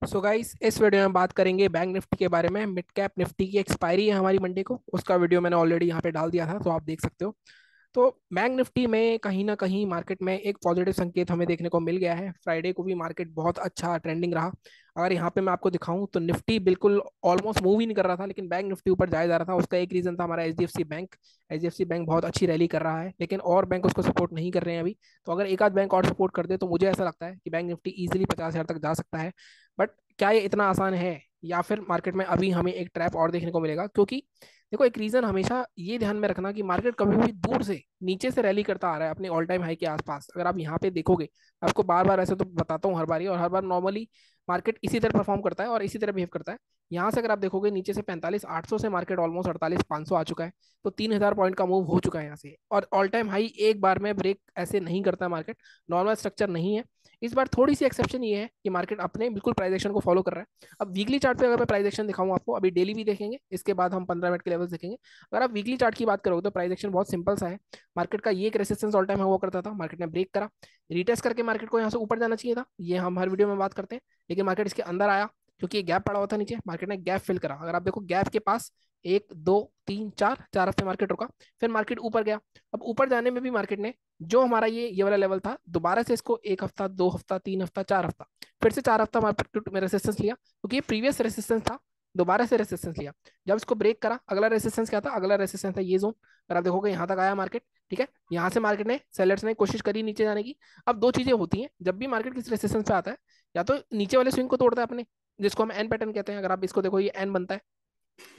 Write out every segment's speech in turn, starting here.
So guys, इस video में बात करेंगे बैंक निफ्टी के बारे में। मिड कैप निफ्टी की एक्सपायरी है हमारी मंडे को, उसका वीडियो मैंने ऑलरेडी यहाँ पे डाल दिया था, तो आप देख सकते हो। तो बैंक निफ्टी में कहीं ना कहीं मार्केट में एक पॉजिटिव संकेत हमें देखने को मिल गया है। फ्राइडे को भी मार्केट बहुत अच्छा ट्रेंडिंग रहा। अगर यहाँ पे मैं आपको दिखाऊं तो निफ्टी बिल्कुल ऑलमोस्ट मूव ही नहीं कर रहा था, लेकिन बैंक निफ्टी ऊपर जाया जा रहा था। उसका एक रीजन था हमारा एचडीएफसी बैंक। एचडीएफसी बैंक बहुत अच्छी रैली कर रहा है, लेकिन और बैंक उसको सपोर्ट नहीं कर रहे हैं अभी। तो अगर एक आध बैंक और सपोर्ट कर दे तो मुझे ऐसा लगता है कि बैंक निफ्टी इजीली 50,000 तक जा सकता है। बट क्या ये इतना आसान है, या फिर मार्केट में अभी हमें एक ट्रैप और देखने को मिलेगा? क्योंकि देखो, एक रीजन हमेशा ये ध्यान में रखना कि मार्केट कभी भी दूर से नीचे से रैली करता आ रहा है अपने ऑल टाइम हाई के आसपास। अगर आप यहाँ पे देखोगे, आपको बार बार ऐसे तो बताता हूँ हर बार ही, और हर बार नॉर्मली मार्केट इसी तरह परफॉर्म करता है और इसी तरह बिहेव करता है। यहाँ से अगर आप देखोगे, नीचे से 45,800 से मार्केट ऑलमोस्ट 48,500 आ चुका है। तो 3,000 पॉइंट का मूव हो चुका है यहाँ से, और ऑल टाइम हाई एक बार में ब्रेक ऐसे नहीं करता मार्केट। नॉर्मल स्ट्रक्चर नहीं है। इस बार थोड़ी सी एक्सेप्शन ये है कि मार्केट अपने बिल्कुल प्राइस एक्शन को फॉलो कर रहा है। अब वीकली चार्ट पे अगर मैं प्राइस एक्शन दिखाऊं आपको, अभी डेली भी देखेंगे, इसके बाद हम 15 मिनट के लेवल्स देखेंगे। अगर आप वीकली चार्ट की बात करोगे तो प्राइस एक्शन बहुत सिंपल सा है। मार्केट का ये एक रेसिस्टेंस ऑल टाइम हुआ करता था, मार्केट ने ब्रेक करा, रिटेस्ट करके मार्केट को यहाँ से ऊपर जाना चाहिए था, ये हम हर वीडियो में बात करते हैं। लेकिन मार्केट इसके अंदर आया, क्योंकि ये गैप पड़ा हुआ था नीचे, मार्केट ने गैप फिल करा। अगर आप देखो, गैप के पास एक दो तीन चार चार हफ्ते मार्केट रुका, फिर मार्केट ऊपर गया। अब ऊपर जाने में भी मार्केट ने जो हमारा ये वाला लेवल था, दोबारा से इसको एक हफ्ता, 2 हफ्ता, 3 हफ्ता, 4 हफ्ता, फिर से 4 हफ्ता मार्केट में रेसिस्टेंस लिया, क्योंकि ये प्रीवियस रेसिस्टेंस था। दोबारा से रेसिस्टेंस लिया। जब इसको ब्रेक करा, अगला रेसिस्टेंस क्या था? अगला रेसिस्टेंस था ये जोन। अगर आप देखोगे, यहाँ तक आया मार्केट, ठीक है। यहाँ से मार्केट ने, सेलर्स ने कोशिश करी नीचे जाने की। अब दो चीजें होती हैं जब भी मार्केट किसी रेसिस्टेंस पे आता है। या तो नीचे वाले स्विंग को तोड़ता है अपने, जिसको हम एन पैटर्न कहते हैं। अगर आप इसको देखो, ये एन बनता है,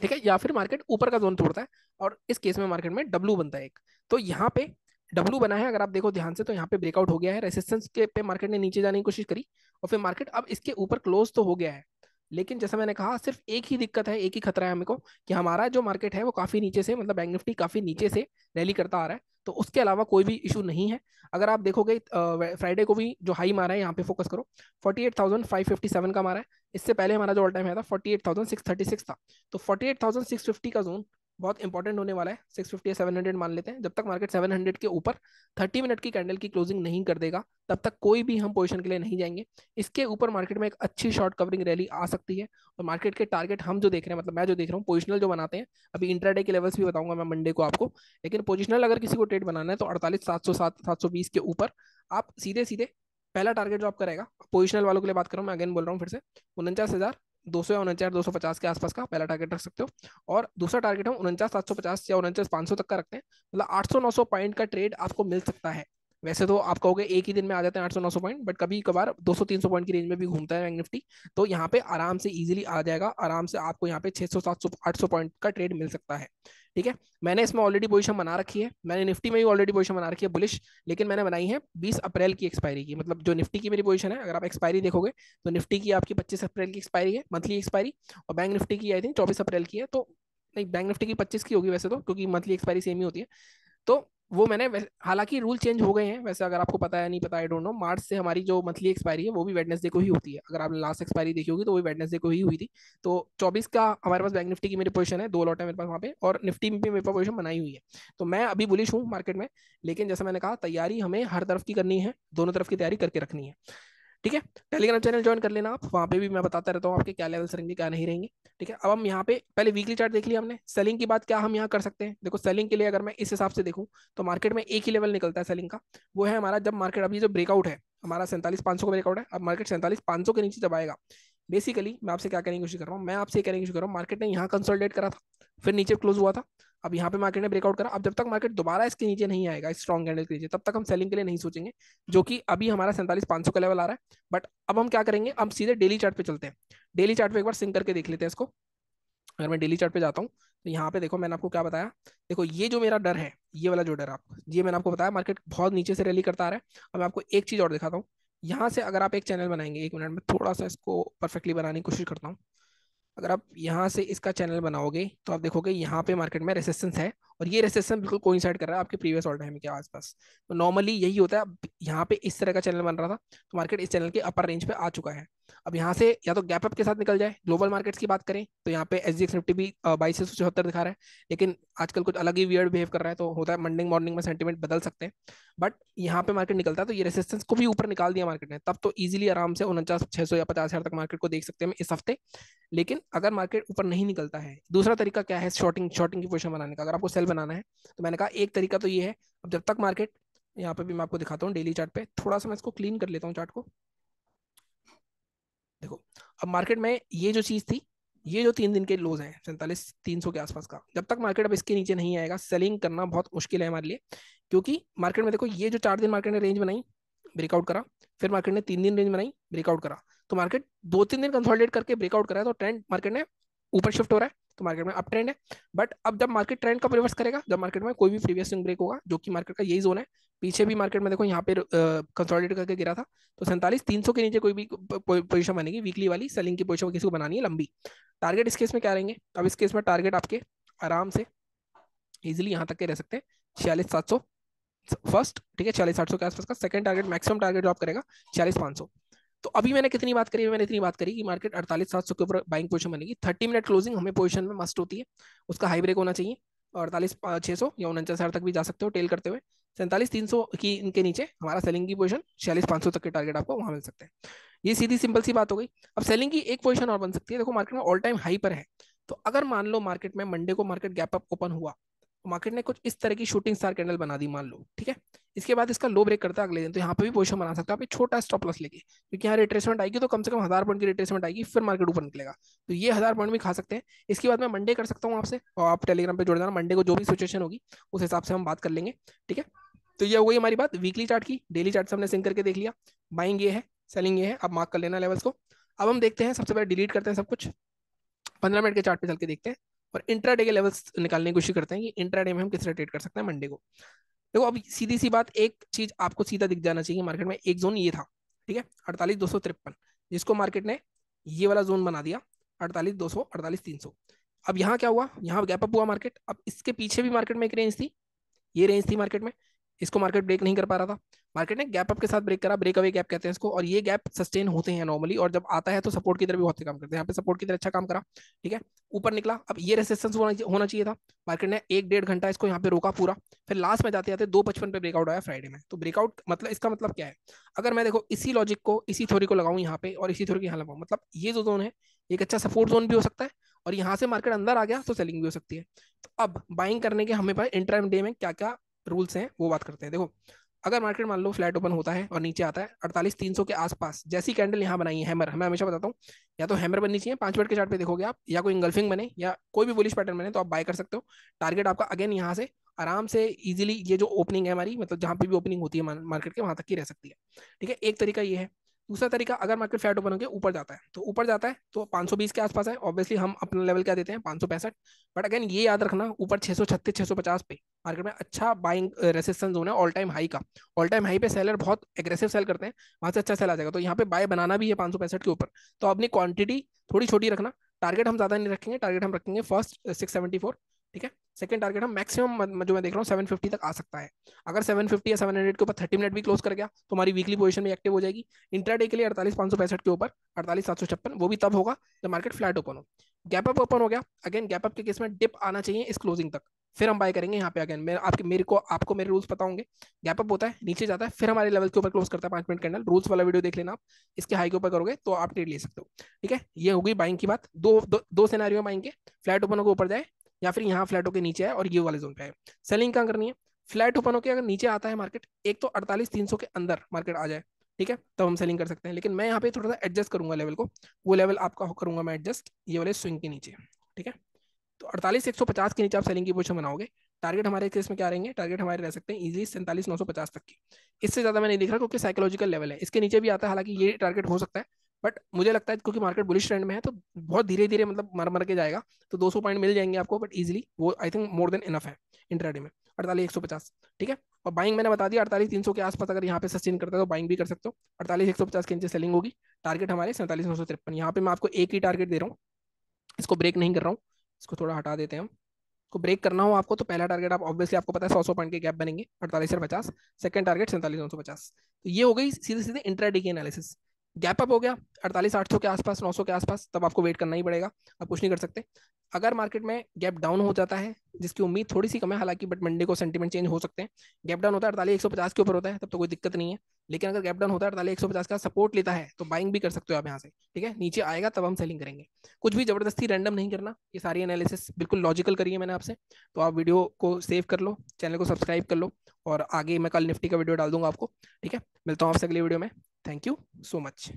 ठीक है। या फिर मार्केट ऊपर का जोन तोड़ता है, और इस केस में मार्केट में डब्लू बनता है एक। तो यहाँ पे डब्लू बना है, अगर आप देखो ध्यान से, तो यहाँ पे ब्रेकआउट हो गया है। रेसिस्टेंस के पे मार्केट ने नीचे जाने की कोशिश करी, और फिर मार्केट अब इसके ऊपर क्लोज तो हो गया है। लेकिन जैसा मैंने कहा, सिर्फ एक ही दिक्कत है, एक ही खतरा है हमको, कि हमारा जो मार्केट है वो काफी नीचे से, मतलब बैंक निफ्टी काफी नीचे से रैली करता आ रहा है। तो उसके अलावा कोई भी इशू नहीं है। अगर आप देखोगे, फ्राइडे को भी जो हाई मारा है, यहाँ पे फोकस करो, 48,557 का मारा है। इससे पहले हमारा जो ऑल टाइम है था 48,636 था। तो 48,650 का जोन बहुत इंपॉर्टेंट होने वाला है। 650 या 700 मान लेते हैं। जब तक मार्केट 700 के ऊपर 30 मिनट की कैंडल की क्लोजिंग नहीं कर देगा, तब तक कोई भी हम पोजीशन के लिए नहीं जाएंगे। इसके ऊपर मार्केट में एक अच्छी शॉर्ट कवरिंग रैली आ सकती है। और मार्केट के टारगेट हम जो देख रहे हैं, मतलब मैं जो देख रहा हूँ, पोजिशनल जो बनाते हैं, अभी इंट्राडे के लेवल्स भी बताऊंगा मैं मंडे को आपको। लेकिन पोजिशनल अगर किसी को ट्रेड बनाना है तो 48,707 720 के ऊपर आप सीधे सीधे, पहला टारगेट जो आपका रहेगा, पोजिशनल वालों के लिए बात कर रहा हूँ मैं, अगेन बोल रहा हूँ फिर से, 49,200 या 49,250 के आसपास का पहला टारगेट रख सकते हो। और दूसरा टारगेट हम 49,750 या 49,500 तक का रखते हैं। मतलब 800-900 पॉइंट का ट्रेड आपको मिल सकता है। वैसे तो आप कहोगे एक ही दिन में आ जाते हैं 800-900 पॉइंट, बट कभी कभार 200-300 पॉइंट की रेंज में भी घूमता है बैंक निफ्टी। तो यहाँ पे आराम से इजीली आ जाएगा, आराम से आपको यहाँ पे 600-700-800 पॉइंट का ट्रेड मिल सकता है, ठीक है। मैंने इसमें ऑलरेडी पोजीशन बना रखी है, मैंने निफ्टी में भी ऑलरेडी पोजीशन बना रखी है बुलिश। लेकिन मैंने बनाई है 20 अप्रैल की एक्सपायरी की। मतलब जो निफ्टी की मेरी पोजीशन है, अगर आप एक्सपायरी देखोगे, तो निफ्टी की आपकी 25 अप्रैल की एक्सपायरी है, मंथली एक्सपायरी। और बैंक निफ्टी की आई थिंक 24 अप्रैल की है। तो नहीं, बैंक निफ्टी की 25 की होगी वैसे तो, क्योंकि मंथली एक्सपायरी सेम ही होती है। तो वो मैंने हालांकि रूल चेंज हो गए हैं वैसे, अगर आपको पता है नहीं पता, आई डोंट नो। मार्च से हमारी जो मंथली एक्सपायरी है वो भी वेडनेसडे को ही होती है। अगर आपने लास्ट एक्सपायरी देखी होगी तो वो वेडनेसडे को ही हुई थी। तो 24 का हमारे पास बैंक निफ्टी की मेरी पोजीशन है, दो लॉट है मेरे पास वहाँ पे, और निफ्टी में भी मेरे पास पोजीशन बनाई हुई है। तो मैं अभी बुलिश हूँ मार्केट में। लेकिन जैसा मैंने कहा, तैयारी हमें हर तरफ की करनी है, दोनों तरफ की तैयारी करके रखनी है, ठीक है। टेलीग्राम चैनल ज्वाइन कर लेना आप, वहाँ पे भी मैं बताता रहता हूँ आपके क्या लेवल्स रहेंगे क्या नहीं रहेंगे, ठीक है। अब हम यहाँ पे पहले वीकली चार्ट देख लिया हमने। सेलिंग की बात क्या हम यहाँ कर सकते हैं? देखो, सेलिंग के लिए अगर मैं इस हिसाब से देखूँ, तो मार्केट में एक ही लेवल निकलता है सेलिंग का। वो है हमारा, जब मार्केट, अभी जो ब्रेकआउट है हमारा 47,500 का ब्रेकआउट है। अब मार्केट 47,500 के नीचे जब आएगा, बेसिकली मैं आपसे क्या करने की कोशिश कर रहा हूँ, मैं आपसे ये कहने की कोशिश कर रहा हूँ, मार्केट ने यहाँ कंसोलिडेट करा था, फिर नीचे क्लोज हुआ था। अब यहाँ पे मार्केट ने ब्रेकआउट करा। अब जब तक मार्केट दोबारा इसके नीचे नहीं आएगा, इस स्ट्रॉन्ग कैंडल के नीचे, तब तक हम सेलिंग के लिए नहीं सोचेंगे। जो कि अभी हमारा 47,500 का लेवल आ रहा है। बट अब हम क्या करेंगे, हम सीधे डेली चार्ट पे चलते हैं। डेली चार्ट पे एक बार सिंक करके देख लेते हैं इसको। अगर मैं डेली चार्ट पे जाता हूँ, तो यहाँ पे देखो, मैंने आपको क्या बताया। देखो, ये जो मेरा डर है, ये वाला जो डर है आपको, ये मैंने आपको बताया, मार्केट बहुत नीचे से रैली करता आ रहा है। अब मैं आपको एक चीज और दिखाता हूँ। यहाँ से अगर आप एक चैनल बनाएंगे, 1 मिनट में थोड़ा सा इसको परफेक्टली बनाने की कोशिश करता हूँ। अगर आप यहाँ से इसका चैनल बनाओगे, तो आप देखोगे यहाँ पे मार्केट में रेसिस्टेंस है, और ये रेसिस्टेंस बिल्कुल कोइंसाइड कर रहा है आपके प्रीवियस ऑल टाइम के आसपास। तो नॉर्मली यही होता है। अब यहाँ पे इस तरह का चैनल बन रहा था, तो मार्केट इस चैनल के अपर रेंज पे आ चुका है। अब यहाँ से या तो गैप अप के साथ निकल जाए। ग्लोबल मार्केट्स की बात करें तो यहाँ पे एसजीएक्स निफ्टी भी 2274 दिखा रहा है, लेकिन आजकल कुछ अलग ही वियर्ड बिहेव कर रहा है, तो होता है मंडे मॉर्निंग में सेंटीमेंट बदल सकते हैं। बट यहाँ पे मार्केट निकलता है तो ये रेसिस्टेंस को भी ऊपर निकाल दिया मार्केट ने, तब तो इजीली आराम से 49,600 या 50,000 तक मार्केट को देख सकते हैं इस हफ्ते। लेकिन अगर मार्केट ऊपर नहीं निकलता है, दूसरा तरीका क्या है शॉर्टिंग शॉर्टिंग की पोजीशन बनाने का। अगर आपको सेल बनाना है तो मैंने कहा एक तरीका तो ये है। अब जब तक मार्केट, यहाँ पे भी मैं आपको दिखाता हूँ डेली चार्ट पे, थोड़ा सा मैं इसको क्लीन कर लेता हूँ चार्ट को। देखो, अब मार्केट में ये जो चीज थी, ये जो 3 दिन के लोज हैं 47,300 के आसपास का, जब तक मार्केट अब इसके नीचे नहीं आएगा सेलिंग करना बहुत मुश्किल है हमारे लिए। क्योंकि मार्केट में देखो, ये जो 4 दिन मार्केट ने रेंज बनाई, ब्रेकआउट करा, फिर मार्केट ने 3 दिन रेंज बनाई, ब्रेकआउट करा, तो मार्केट 2-3 दिन कंसोलिडेट करके ब्रेकआउट करा है, तो ट्रेंड मार्केट ने ऊपर शिफ्ट हो रहा है, तो मार्केट में अप ट्रेंड है। बट अब जब मार्केट ट्रेंड कब रिवर्स करेगा, जब मार्केट में कोई भी प्रीवियस स्विंग ब्रेक होगा, जो कि मार्केट का यही जोन है। पीछे भी मार्केट में देखो यहाँ पे कंसोलिडेट करके गिरा था, तो 47,300 के नीचे कोई भी पोजीशन बनेगी वीकली वाली सेलिंग की पोजीशन किसी को बनानी है लंबी। टारगेट इस केस में क्या रहेंगे, अब इस केस में टारगेट आपके आराम से इजिली यहाँ तक के रह सकते हैं 46,700 फर्स्ट, ठीक है, 46,800 के आसपास का। सेकंड टारगेट, मैक्सिमम टारगेट जो आप करेगा 46,500। तो अभी मैंने कितनी बात करी, मैंने इतनी बात करी कि मार्केट 48,700 के ऊपर बाइंग पोजीशन बनेगी। 30 मिनट क्लोजिंग हमें पोजीशन में मस्ट होती है, उसका हाई ब्रेक होना चाहिए। 48,600 या 49,000 तक भी जा सकते हो टेल करते हुए। 47,300 की इनके नीचे हमारा सेलिंग की पोजीशन, 46,500 तक के टारगेट आपको वहां मिल सकते हैं। ये सीधी सिंपल सी बात हो गई। अब सेलिंग की एक पोजीशन और बन सकती है, देखो मार्केट में ऑल टाइम हाई पर है, तो अगर मान लो मार्केट में मंडे को मार्केट गैप अप ओपन हुआ, मार्केट ने कुछ इस तरह की शूटिंग स्टार कैंडल बना दी मान लो, ठीक है, इसके बाद इसका लो ब्रेक करता है अगले दिन, तो यहाँ पे भी पोजीशन बना सकता है आप एक छोटा स्टॉप लॉस लेके, क्योंकि यहाँ रिट्रेसमेंट आएगी तो कम से कम 1,000 पॉइंट की रिट्रेसमेंट आएगी, फिर मार्केट ऊपर निकलेगा, तो ये 1,000 पॉइंट भी खा सकते हैं। इसके बाद मैं मंडे कर सकता हूँ आपसे, और आप टेलीग्राम पे जुड़ जाना, मंडे को जो भी सिचुएशन होगी उस हिसाब से हम बात कर लेंगे, ठीक है। तो ये हो गई हमारी बात वीकली चार्ट की। डेली चार्ट से हमने सिंक करके देख लिया, बाइंग ये है, सेलिंग ये है, अब मार्क कर लेना लेवल्स को। अब हम देखते हैं, सबसे पहले डिलीट करते हैं सब कुछ, 15 मिनट के चार्ट पे चल के देखते हैं, और इंट्राडे के लेवल्स निकालने की कोशिश करते हैं कि इंट्राडे में हम किस तरह ट्रेड कर सकते हैं मंडे को। देखो, अब सीधी सी बात, एक चीज आपको सीधा दिख जाना चाहिए मार्केट में, एक जोन ये था, ठीक है, 48,253, जिसको मार्केट ने ये वाला जोन बना दिया, 48,200, 48,300। अब यहाँ क्या हुआ, यहाँ गैप अप हुआ मार्केट। अब इसके पीछे भी मार्केट में एक रेंज थी, ये रेंज थी मार्केट में, इसको मार्केट ब्रेक नहीं कर पा रहा था। मार्केट ने गैप अप के साथ ब्रेक करा, ब्रेक अवे गैप कहते हैं इसको, और ये गैप सस्टेन होते हैं नॉर्मली, और जब आता है तो सपोर्ट की तरह भी बहुत काम करते हैं। यहाँ पे सपोर्ट की तरह अच्छा काम करा, ठीक है, ऊपर निकला। अब ये रेसिस्टेंस होना चाहिए था, मार्केट ने 1-1.5 घंटा इसको यहाँ पे रोका पूरा, फिर लास्ट में जाते जाते 255 पे ब्रेकआउट आया फ्राइडे में। तो ब्रेकआउट मतलब, इसका मतलब क्या है, अगर मैं देखो इसी लॉजिक को, इसी थ्योरी को लगाऊं यहाँ पे, और इसी थ्योरी को यहाँ लगाऊं, मतलब ये जो जोन है एक अच्छा सपोर्ट जोन भी हो सकता है, और यहाँ से मार्केट अंदर आ गया तो सेलिंग भी हो सकती है। तो अब बाइंग करने के हमें पास इंट्रा डे में क्या क्या रूल्स हैं वो बात करते हैं। देखो, अगर मार्केट मान लो फ्लैट ओपन होता है और नीचे आता है 48,300 के आसपास, जैसी कैंडल यहाँ बनाई है हैमर, मैं हमेशा बताता हूँ, या तो हैमर बननी चाहिए 5 मिनट के चार्ट पे देखोगे आप, या कोई इंगल्फिंग बने, या कोई भी बुलिश पैटर्न बने, तो आप बाय कर सकते हो। टारगेट आपका अगेन यहाँ से आराम से इजीली, ये जो ओपनिंग है हमारी, मतलब जहां पे भी ओपनिंग होती है मार्केट के, वहां तक की रह सकती है, ठीक है, एक तरीका ये है। दूसरा तरीका, अगर मार्केट फ्लैट ओपन होकर ऊपर जाता है, तो ऊपर जाता है तो 520 के आसपास है, ऑब्वियसली हम अपना लेवल क्या देते हैं 565। बट अगेन ये याद रखना, ऊपर 636 650 पे मार्केट में अच्छा बाइंग रेसिस्टेंस जोन है ऑल टाइम हाई का। ऑल टाइम हाई पे सेलर बहुत एग्रेसिव सेल करते हैं, वहां से अच्छा सेल आ जाएगा, तो यहाँ पे बाय बनाना भी है 565 के ऊपर। तो अपनी क्वांटिटी थोड़ी छोटी रखना, टारगेट हम ज्यादा नहीं रखेंगे, टारगेट हम रखेंगे फर्स्ट 674, ठीक है, सेकंड टारगेट हम मैक्सिमम जो मैं देख रहा हूँ 750 तक आ सकता है। अगर 750 या 700 के ऊपर 30 मिनट भी क्लोज कर गया तो हमारी वीकली पोजीशन में एक्टिव हो जाएगी। इंट्राडे के लिए 48,565 के ऊपर 48,756, वो भी तब होगा जब मार्केट फ्लैट ओपन हो। गैप अप ओपन हो गया, अगेन गैप अप के केस में डिप आना चाहिए इस क्लोजिंग तक, फिर हम बाय करेंगे यहाँ पे। अगेन मेरे आपके मेरे को आपको मेरे रूल्स पता होंगे, गैप अप होता है नीचे जाता है, फिर हमारे लेवल के ऊपर क्लोज करता है 5 मिनट कैंडल, रूल्स वाला वीडियो देख लेना आप, इसके हाई के ऊपर करोगे तो आप ट्रेड ले सकते हो, ठीक है। ये होगी बाइंग की बात। दो सिनेरियो बाइंग के, फ्लैट ओपन होकर ऊपर जाए, या फिर यहाँ फ्लैट होकर नीचे आए और ये वाले जोन पे आए। सेलिंग कहाँ करनी है, फ्लैट ओपन होकर अगर नीचे आता है मार्केट, एक तो 48,300 के अंदर मार्केट आ जाए, ठीक है, तब हम सेलिंग कर सकते हैं। लेकिन मैं यहाँ पे थोड़ा सा एडजस्ट करूंगा लेवल को, वो लेवल आपका करूंगा मैं एडजस्ट ये वाले स्विंग के नीचे, ठीक है। तो 48,150 के नीचे आप सेलिंग की पोजीशन बनाओगे। टारगेट हमारे केस में क्या रहेंगे, टारगेट हमारे रह सकते हैं इजीली 47,950 तक की, इससे ज्यादा मैं नहीं दिख रहा, क्योंकि साइकोलॉजिकल लेवल है, इसके नीचे भी आता है, हालांकि ये टारगेट हो सकता है। बट मुझे लगता है क्योंकि मार्केट बुलिश ट्रेंड में है, तो बहुत धीरे धीरे मतलब मर मर के जाएगा, तो 200 पॉइंट मिल जाएंगे आपको, बट इजीली वो I think more than enough है इंट्राडे में 48,150, ठीक है। और बाइंग मैंने बता दिया 48,300 के आसपास, अगर यहाँ पे सस्टेन करता है तो बाइंग भी कर सकते हो। 48,150 के नीचे सेलिंग होगी। टारगेट हमारे 47,953, यहाँ पे मैं आपको एक ही टारगेट दे रहा हूँ, इसको ब्रेक नहीं कर रहा हूँ, इसको थोड़ा हटा देते हैं हम, को ब्रेक करना हो आपको, तो पहला टारगेट आप ऑब्वियसली आपको पता है 100 पॉइंट के गैप बनेंगे 48 से 50। Second target 47,950। तो ये हो गई सीधे सीधे इंट्राडे की एनालिसिस। गैप अप हो गया 48,800 के आसपास, 900 के आसपास, तब आपको वेट करना ही पड़ेगा, आप कुछ नहीं कर सकते। अगर मार्केट में गैप डाउन हो जाता है, जिसकी उम्मीद थोड़ी सी कम है हालांकि, बट मंडे को सेंटीमेंट चेंज हो सकते हैं, गैप डाउन होता है 48,150 के ऊपर होता है, तब तो कोई दिक्कत नहीं है। लेकिन अगर गैप डाउन होता है 48,150 का सपोर्ट लेता है, तो बाइंग भी कर सकते हो आप यहाँ से, ठीक है। नीचे आएगा तब हम सेलिंग करेंगे। कुछ भी जबरदस्ती रैंडम नहीं करना, ये सारी एनालिसिस बिल्कुल लॉजिकल करी है मैंने आपसे। तो आप वीडियो को सेव कर लो, चैनल को सब्सक्राइब कर लो, और आगे मैं कल निफ्टी का वीडियो डाल दूंगा आपको, ठीक है। मिलता हूँ आपसे अगली वीडियो में। Thank you so much.